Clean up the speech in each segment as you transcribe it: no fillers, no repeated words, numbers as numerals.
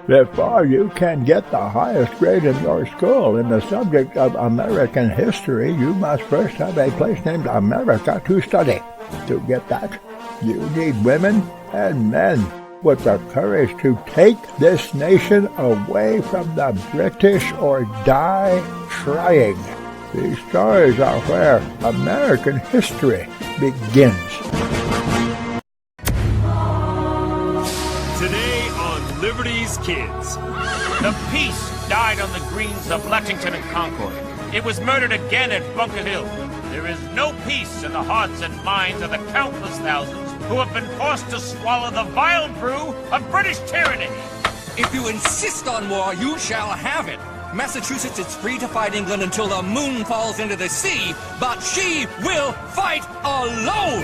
Before you can get the highest grade in your school in the subject of American history, you must first have a place named America to study. To get that, you need women and men with the courage to take this nation away from the British or die trying. These stories are where American history begins. Today on Liberty's Kids. The peace died on the greens of Lexington and Concord. It was murdered again at Bunker Hill. There is no peace in the hearts and minds of the countless thousands who have been forced to swallow the vile brew of British tyranny. If you insist on war, you shall have it. Massachusetts is free to fight England until the moon falls into the sea, but she will fight alone!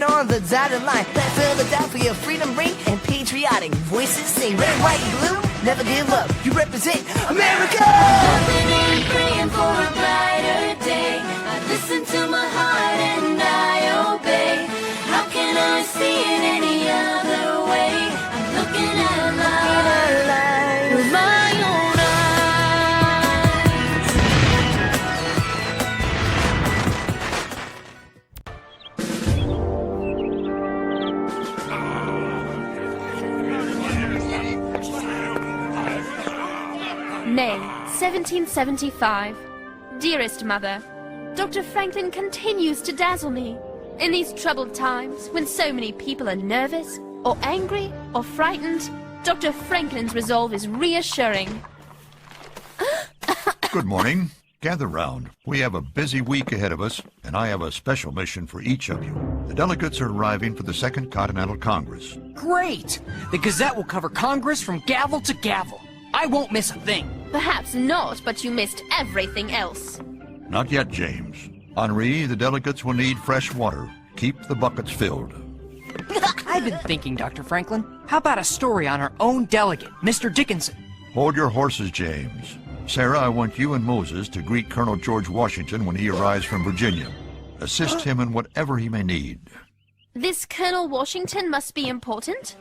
On the dotted line, let Philadelphia freedom ring and patriotic voices sing. Red, white, blue, never give up. You represent America. Hoping and praying for a brighter day. I listen to my heart and I obey. How can I see it any other way? I'm looking at life with my own May, 1775. Dearest Mother, Dr. Franklin continues to dazzle me. In these troubled times, when so many people are nervous, or angry, or frightened, Dr. Franklin's resolve is reassuring. Good morning. Gather round. We have a busy week ahead of us, and I have a special mission for each of you. The delegates are arriving for the Second Continental Congress. Great! The Gazette will cover Congress from gavel to gavel. I won't miss a thing. Perhaps not, but you missed everything else. Not yet, James. Henri, the delegates will need fresh water. Keep the buckets filled. I've been thinking, Dr. Franklin, how about a story on our own delegate, Mr. Dickinson? Hold your horses, James. Sarah, I want you and Moses to greet Colonel George Washington when he arrives from Virginia. Assist him in whatever he may need. This Colonel Washington must be important?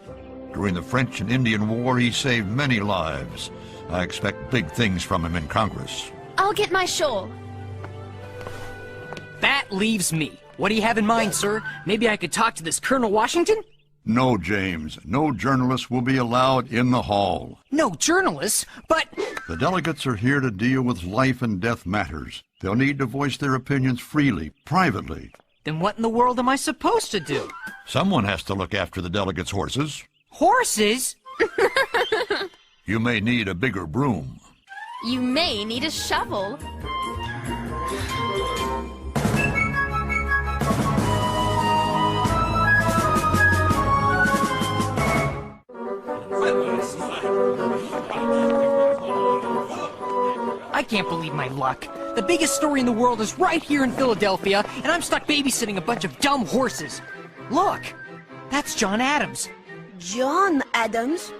During the French and Indian War, he saved many lives. I expect big things from him in Congress. I'll get my shawl. That leaves me. What do you have in mind, sir? Maybe I could talk to this Colonel Washington? No, James. No journalists will be allowed in the hall. No journalists? But... The delegates are here to deal with life and death matters. They'll need to voice their opinions freely, privately. Then what in the world am I supposed to do? Someone has to look after the delegates' horses. Horses? You may need a bigger broom. You may need a shovel. I can't believe my luck. The biggest story in the world is right here in Philadelphia, and I'm stuck babysitting a bunch of dumb horses. Look, that's John Adams. John Adams?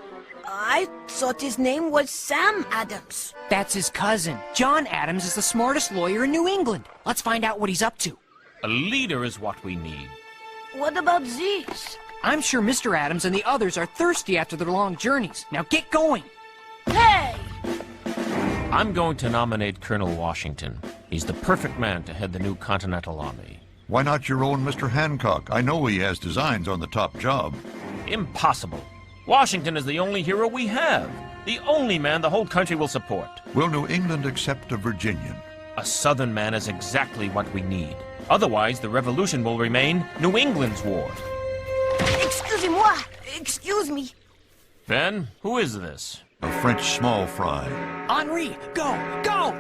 I thought his name was Sam Adams. That's his cousin. John Adams is the smartest lawyer in New England. Let's find out what he's up to. A leader is what we need. What about these? I'm sure Mr. Adams and the others are thirsty after their long journeys. Now get going. Hey! I'm going to nominate Colonel Washington. He's the perfect man to head the new Continental Army. Why not your own Mr. Hancock? I know he has designs on the top job. Impossible. Washington is the only hero we have. The only man the whole country will support. Will New England accept a Virginian? A Southern man is exactly what we need. Otherwise, the Revolution will remain New England's war. Excuse Excusez-moi. Excuse me. Ben, who is this? A French small fry. Henri, go! Go!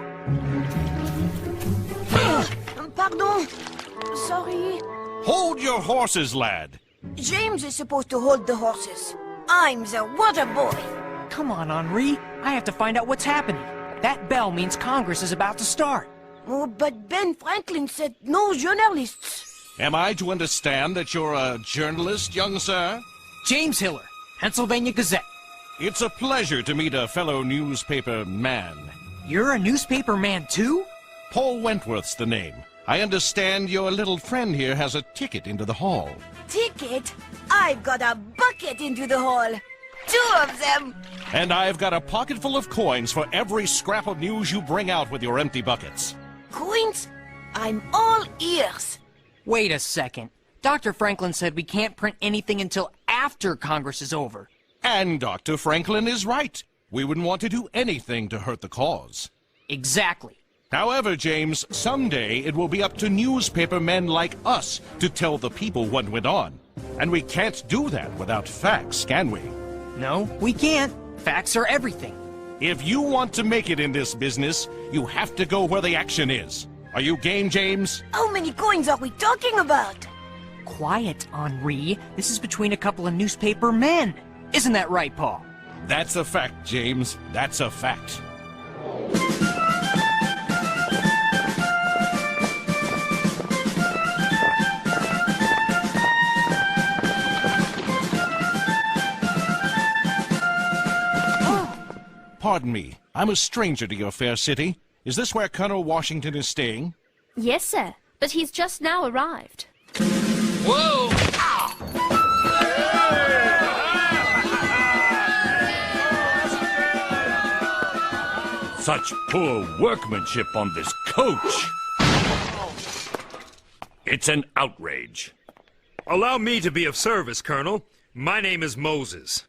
Pardon. Sorry. Hold your horses, lad. James is supposed to hold the horses. I'm the water boy. Come on, Henri. I have to find out what's happening. That bell means Congress is about to start. Oh, but Ben Franklin said no journalists. Am I to understand that you're a journalist, young sir? James Hiller, Pennsylvania Gazette. It's a pleasure to meet a fellow newspaper man. You're a newspaper man, too? Paul Wentworth's the name. I understand your little friend here has a ticket into the hall. Ticket? I've got a bucket into the hall. 2 of them. And I've got a pocket full of coins for every scrap of news you bring out with your empty buckets. Coins? I'm all ears. Wait a second. Dr. Franklin said we can't print anything until after Congress is over. And Dr. Franklin is right. We wouldn't want to do anything to hurt the cause. Exactly. However, James, someday it will be up to newspaper men like us to tell the people what went on. And we can't do that without facts, can we? No, we can't. Facts are everything. If you want to make it in this business, you have to go where the action is. Are you game, James? How many coins are we talking about? Quiet, Henri. This is between a couple of newspaper men. Isn't that right, Paul? That's a fact, James. That's a fact. Pardon me. I'm a stranger to your fair city. Is this where Colonel Washington is staying? Yes, sir, but he's just now arrived. Whoa! Such poor workmanship on this coach. It's an outrage. Allow me to be of service, Colonel. My name is Moses.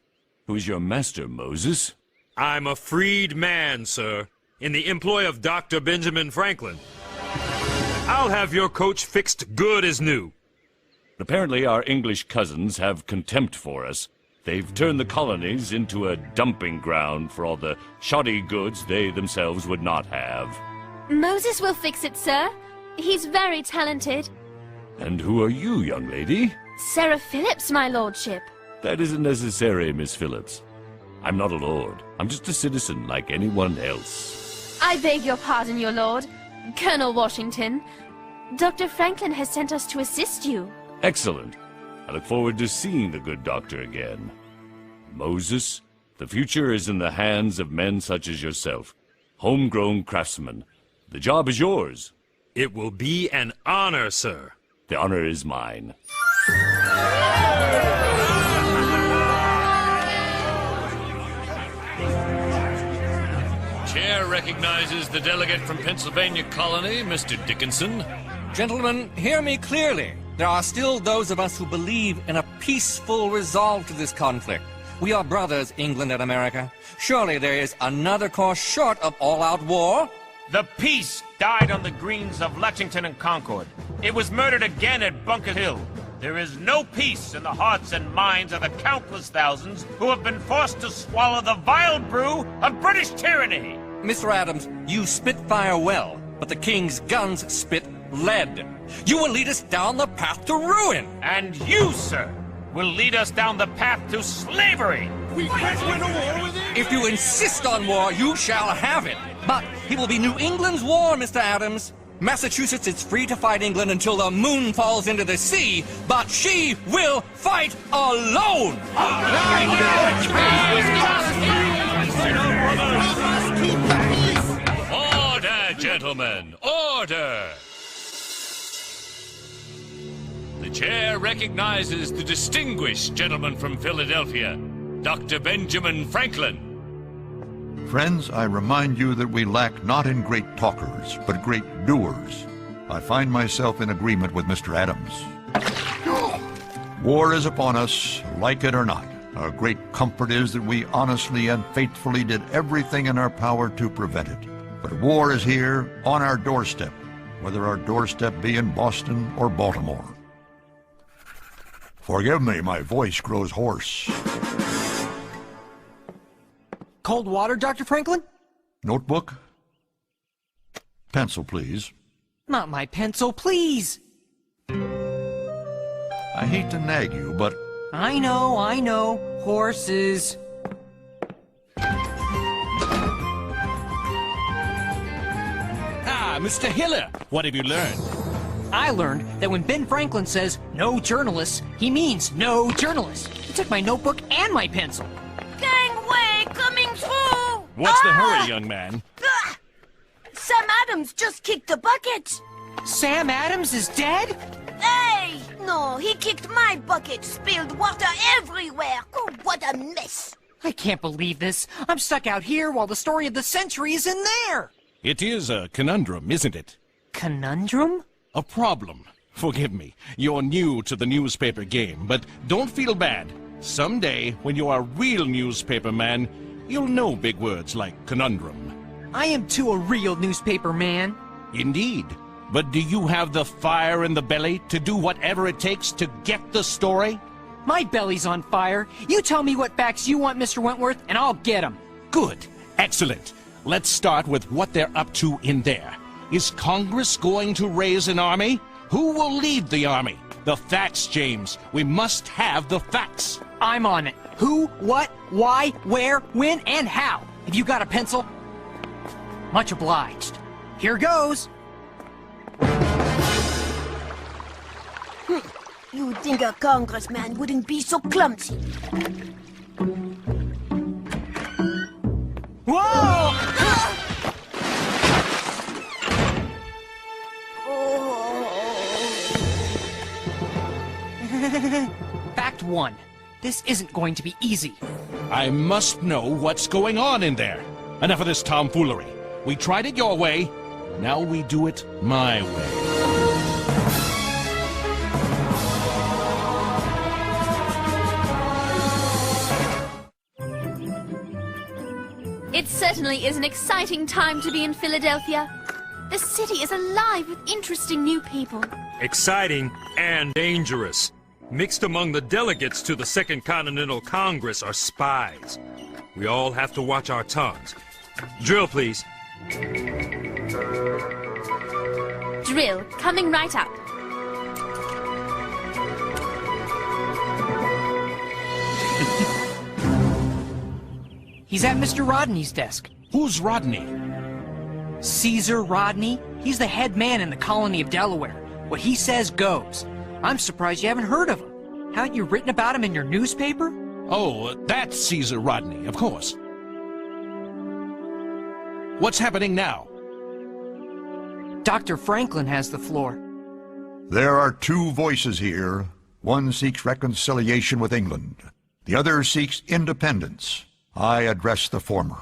Who's your master, Moses? I'm a freed man, sir, in the employ of Dr. Benjamin Franklin. I'll have your coach fixed good as new. Apparently our English cousins have contempt for us. They've turned the colonies into a dumping ground for all the shoddy goods they themselves would not have. Moses will fix it, sir. He's very talented. And who are you, young lady? Sarah Phillips, my lordship. That isn't necessary, Miss Phillips. I'm not a lord. I'm just a citizen like anyone else. I beg your pardon, your lord. Colonel Washington. Dr. Franklin has sent us to assist you. Excellent. I look forward to seeing the good doctor again. Moses, the future is in the hands of men such as yourself. Homegrown craftsmen. The job is yours. It will be an honor, sir. The honor is mine. Chair recognizes the delegate from Pennsylvania Colony, Mr. Dickinson. Gentlemen, hear me clearly. There are still those of us who believe in a peaceful resolve to this conflict. We are brothers, England and America. Surely there is another course short of all-out war. The peace died on the greens of Lexington and Concord. It was murdered again at Bunker Hill. There is no peace in the hearts and minds of the countless thousands who have been forced to swallow the vile brew of British tyranny. Mr. Adams, you spit fire well, but the king's guns spit lead. You will lead us down the path to ruin. And you, sir, will lead us down the path to slavery. We can't win a war with it. If you insist on war, you shall have it. But it will be New England's war, Mr. Adams. Massachusetts is free to fight England until the moon falls into the sea, but she will fight alone! Order, gentlemen, order! The chair recognizes the distinguished gentleman from Philadelphia, Dr. Benjamin Franklin. Friends, I remind you that we lack not in great talkers, but great doers. I find myself in agreement with Mr. Adams. War is upon us, like it or not. Our great comfort is that we honestly and faithfully did everything in our power to prevent it. But war is here, on our doorstep, whether our doorstep be in Boston or Baltimore. Forgive me, my voice grows hoarse. Cold water, Dr. Franklin? Notebook? Pencil, please. Not my pencil, please. I hate to nag you, but I know. Horses. Ah, Mr. Hiller, what have you learned? I learned that when Ben Franklin says no journalists, he means no journalists. He took my notebook and my pencil. Gangway coming through! What's the hurry, young man? Sam Adams just kicked the bucket! Sam Adams is dead? Hey! No, he kicked my bucket, spilled water everywhere. Oh, what a mess! I can't believe this. I'm stuck out here while the story of the century is in there. It is a conundrum, isn't it? Conundrum? A problem. Forgive me, you're new to the newspaper game, but don't feel bad. Someday, when you are a real newspaper man, you'll know big words like conundrum. I am too a real newspaper man. Indeed. But do you have the fire in the belly to do whatever it takes to get the story? My belly's on fire. You tell me what facts you want, Mr. Wentworth, and I'll get them. Good. Excellent. Let's start with what they're up to in there. Is Congress going to raise an army? Who will lead the army? The facts, James. We must have the facts. I'm on it. Who, what, why, where, when, and how. Have you got a pencil? Much obliged. Here goes. You'd think a congressman wouldn't be so clumsy. Whoa! Fact 1. This isn't going to be easy. I must know what's going on in there. Enough of this tomfoolery. We tried it your way. Now we do it my way. It certainly is an exciting time to be in Philadelphia. The city is alive with interesting new people. Exciting and dangerous. Mixed among the delegates to the Second Continental Congress are spies. We all have to watch our tongues. Drill, please. Drill, coming right up. He's at Mr. Rodney's desk. Who's Rodney? Caesar Rodney. He's the head man in the colony of Delaware. What he says goes. I'm surprised you haven't heard of him. Haven't you written about him in your newspaper? Oh, that's Caesar Rodney, of course. What's happening now? Dr. Franklin has the floor. there are two voices here. One seeks reconciliation with England. The other seeks independence. I address the former.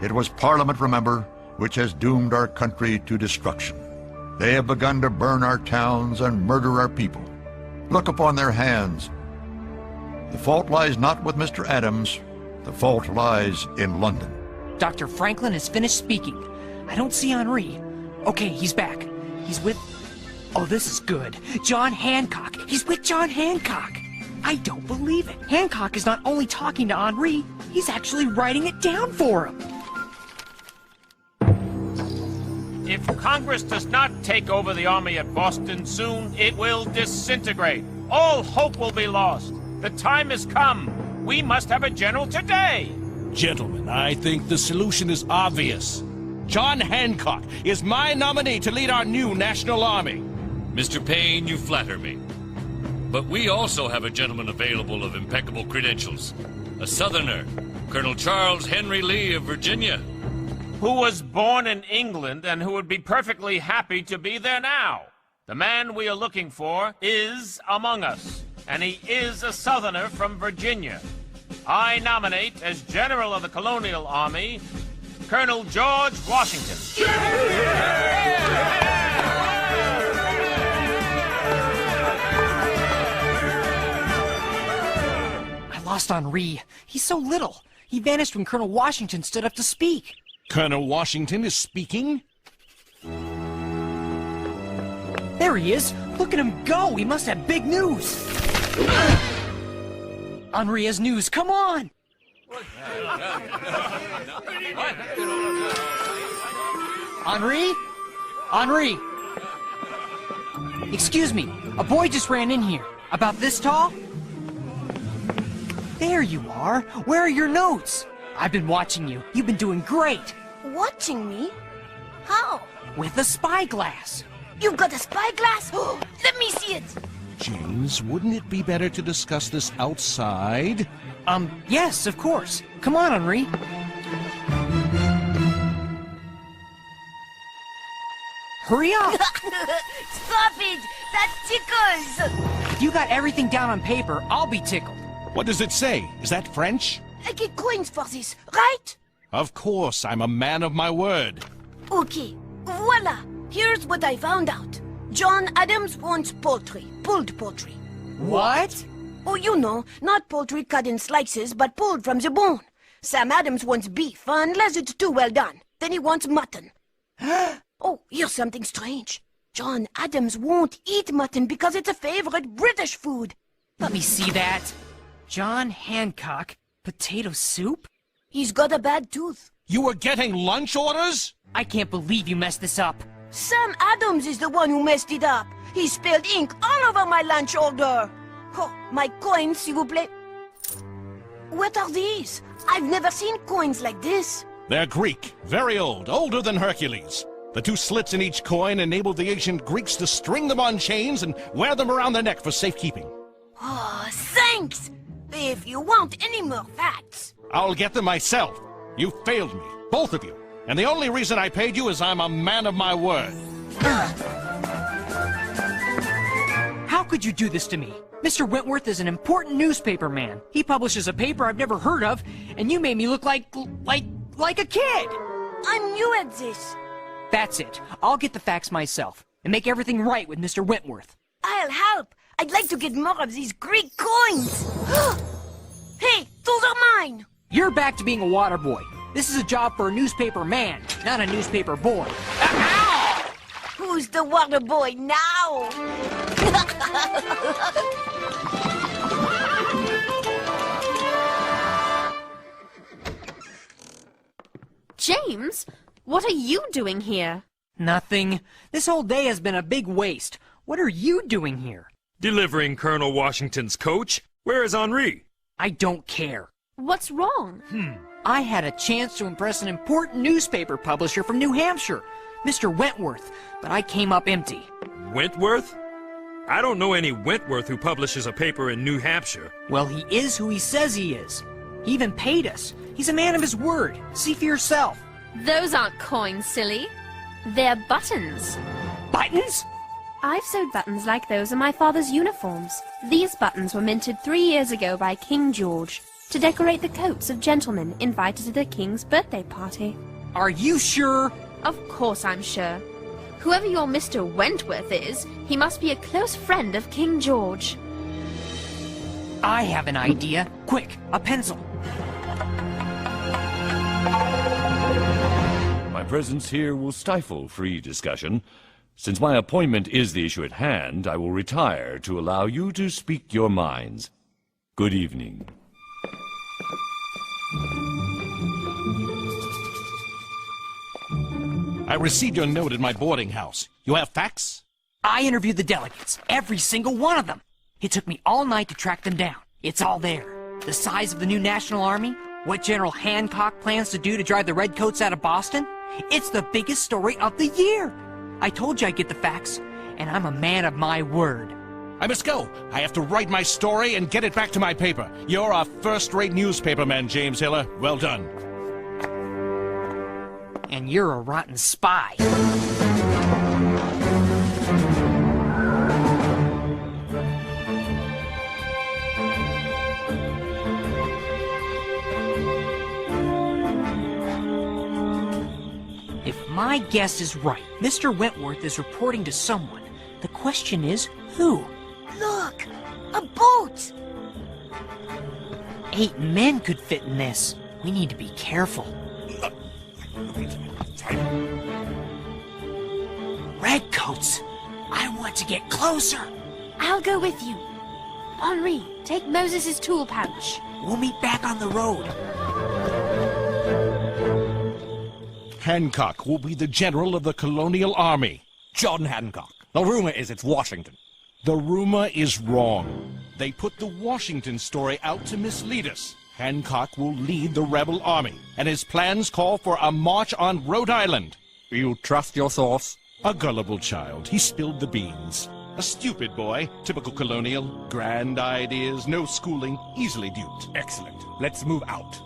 It was Parliament, remember, which has doomed our country to destruction. They have begun to burn our towns and murder our people. Look upon their hands. The fault lies not with Mr. Adams. The fault lies in London. Dr. Franklin has finished speaking. I don't see Henri. Okay, he's back. He's with... Oh, this is good. John Hancock. He's with John Hancock. I don't believe it. Hancock is not only talking to Henri, he's actually writing it down for him. If Congress does not take over the army at Boston soon, it will disintegrate. All hope will be lost. The time has come. We must have a general today. Gentlemen, I think the solution is obvious. John Hancock is my nominee to lead our new national army. Mr. Payne, you flatter me. But we also have a gentleman available of impeccable credentials. A Southerner, Colonel Charles Henry Lee of Virginia. Who was born in England and who would be perfectly happy to be there now. The man we are looking for is among us, and he is a Southerner from Virginia. I nominate as General of the Colonial Army, Colonel George Washington. I lost Henri. He's so little. He vanished when Colonel Washington stood up to speak. Colonel Washington is speaking? There he is. Look at him go. He must have big news. Henri has news. Come on! Henri? Henri! Excuse me, a boy just ran in here. About this tall? There you are. Where are your notes? I've been watching you. You've been doing great. Watching me? How? With a spyglass. You've got a spyglass? Let me see it. James, wouldn't it be better to discuss this outside? Yes, of course. Come on, Henri. Hurry up! Stop it! That tickles! If you got everything down on paper, I'll be tickled. What does it say? Is that French? I get coins for this, right? Of course, I'm a man of my word. Okay, voila! Here's what I found out. John Adams wants poultry, pulled poultry. What? Oh, you know, not poultry cut in slices, but pulled from the bone. Sam Adams wants beef, unless it's too well done. Then he wants mutton. Oh, here's something strange. John Adams won't eat mutton because it's a favorite British food. Let me see that. John Hancock, potato soup? He's got a bad tooth. You were getting lunch orders? I can't believe you messed this up. Sam Adams is the one who messed it up. He spilled ink all over my lunch order. Oh, my coins, s'il vous plaît. What are these? I've never seen coins like this. They're Greek, very old, older than Hercules. The two slits in each coin enabled the ancient Greeks to string them on chains and wear them around their neck for safekeeping. Oh, thanks! If you want any more facts. I'll get them myself. You failed me, both of you. And the only reason I paid you is I'm a man of my word. How could you do this to me? Mr. Wentworth is an important newspaper man. He publishes a paper I've never heard of, and you made me look like a kid. I'm new at this. That's it. I'll get the facts myself and make everything right with Mr. Wentworth. I'll help. I'd like to get more of these Greek coins. Hey, those are mine. You're back to being a water boy. This is a job for a newspaper man, not a newspaper boy. Ow! Who's the water boy now? James, what are you doing here? Nothing. This whole day has been a big waste. What are you doing here? Delivering Colonel Washington's coach. Where is Henri? I don't care. What's wrong? I had a chance to impress an important newspaper publisher from New Hampshire, Mr. Wentworth, but I came up empty. Wentworth? I don't know any Wentworth who publishes a paper in New Hampshire. Well, he is who he says he is. He even paid us. He's a man of his word. See for yourself. Those aren't coins, silly. They're buttons. Buttons? I've sewed buttons like those on my father's uniforms. These buttons were minted 3 years ago by King George to decorate the coats of gentlemen invited to the king's birthday party. Are you sure? Of course I'm sure. Whoever your Mr. Wentworth is, he must be a close friend of King George. I have an idea. Quick, a pencil. My presence here will stifle free discussion. Since my appointment is the issue at hand, I will retire to allow you to speak your minds. Good evening. I received your note at my boarding house. You have facts? I interviewed the delegates, every single one of them. It took me all night to track them down. It's all there. The size of the new National Army, what General Hancock plans to do to drive the Redcoats out of Boston. It's the biggest story of the year. I told you I'd get the facts, and I'm a man of my word. I must go. I have to write my story and get it back to my paper. You're a first-rate newspaperman, James Hiller. Well done. And you're a rotten spy. If my guess is right, Mr. Wentworth is reporting to someone. The question is, who? Look, a boat. 8 men could fit in this. We need to be careful. Redcoats! I want to get closer. I'll go with you. Henri, take Moses' tool pouch. We'll meet back on the road. Hancock will be the general of the colonial army. John Hancock. The rumor is it's Washington. The rumor is wrong. They put the Washington story out to mislead us. Hancock will lead the rebel army, and his plans call for a march on Rhode Island. You trust your source? A gullible child. He spilled the beans. A stupid boy. Typical colonial. Grand ideas, no schooling, easily duped. Excellent. Let's move out.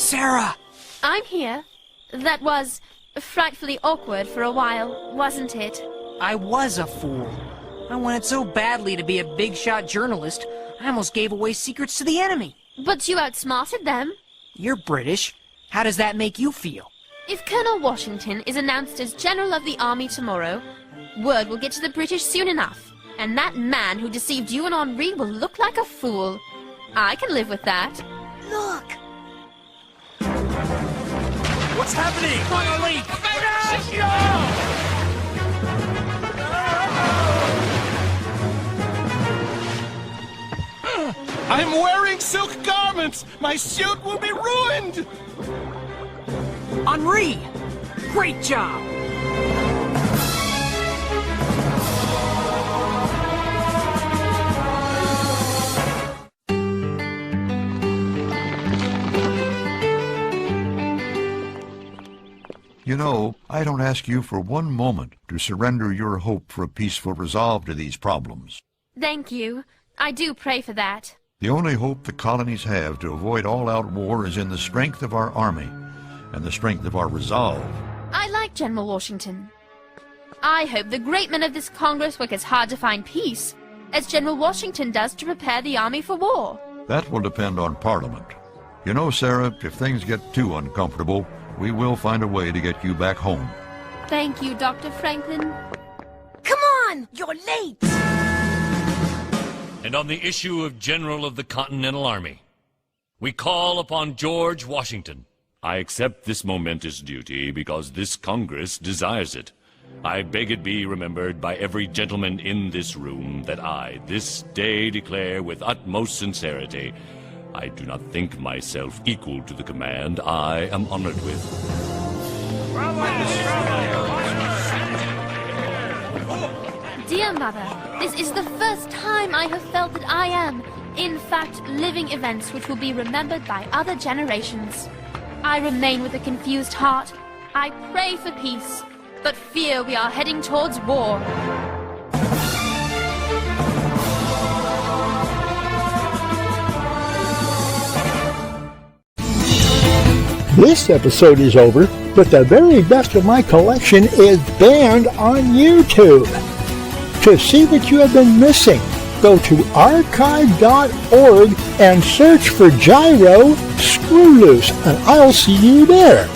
Sarah! I'm here. That was frightfully awkward for a while, wasn't it? I was a fool. I wanted so badly to be a big-shot journalist, I almost gave away secrets to the enemy. But you outsmarted them. You're British. How does that make you feel? If Colonel Washington is announced as General of the Army tomorrow, word will get to the British soon enough. And that man who deceived you and Henri will look like a fool. I can live with that. Look! What's happening? On a leak! I'm wearing silk garments! My suit will be ruined! Henri! Great job! You know, I don't ask you for one moment to surrender your hope for a peaceful resolve to these problems. Thank you. I do pray for that. The only hope the colonies have to avoid all-out war is in the strength of our army and the strength of our resolve. I like General Washington. I hope the great men of this Congress work as hard to find peace as General Washington does to prepare the army for war. That will depend on Parliament. You know, Sarah, if things get too uncomfortable, we will find a way to get you back home. Thank you, Dr. Franklin. Come on! You're late! And on the issue of General of the Continental Army, we call upon George Washington. I accept this momentous duty because this Congress desires it. I beg it be remembered by every gentleman in this room that I, this day, declare with utmost sincerity, I do not think myself equal to the command I am honored with. Dear Mother, this is the first time I have felt that I am, in fact, living events which will be remembered by other generations. I remain with a confused heart. I pray for peace, but fear we are heading towards war. This episode is over, but the very best of my collection is banned on YouTube. To see what you have been missing, go to archive.org and search for GYRO SCREWLOOSE, and I'll see you there.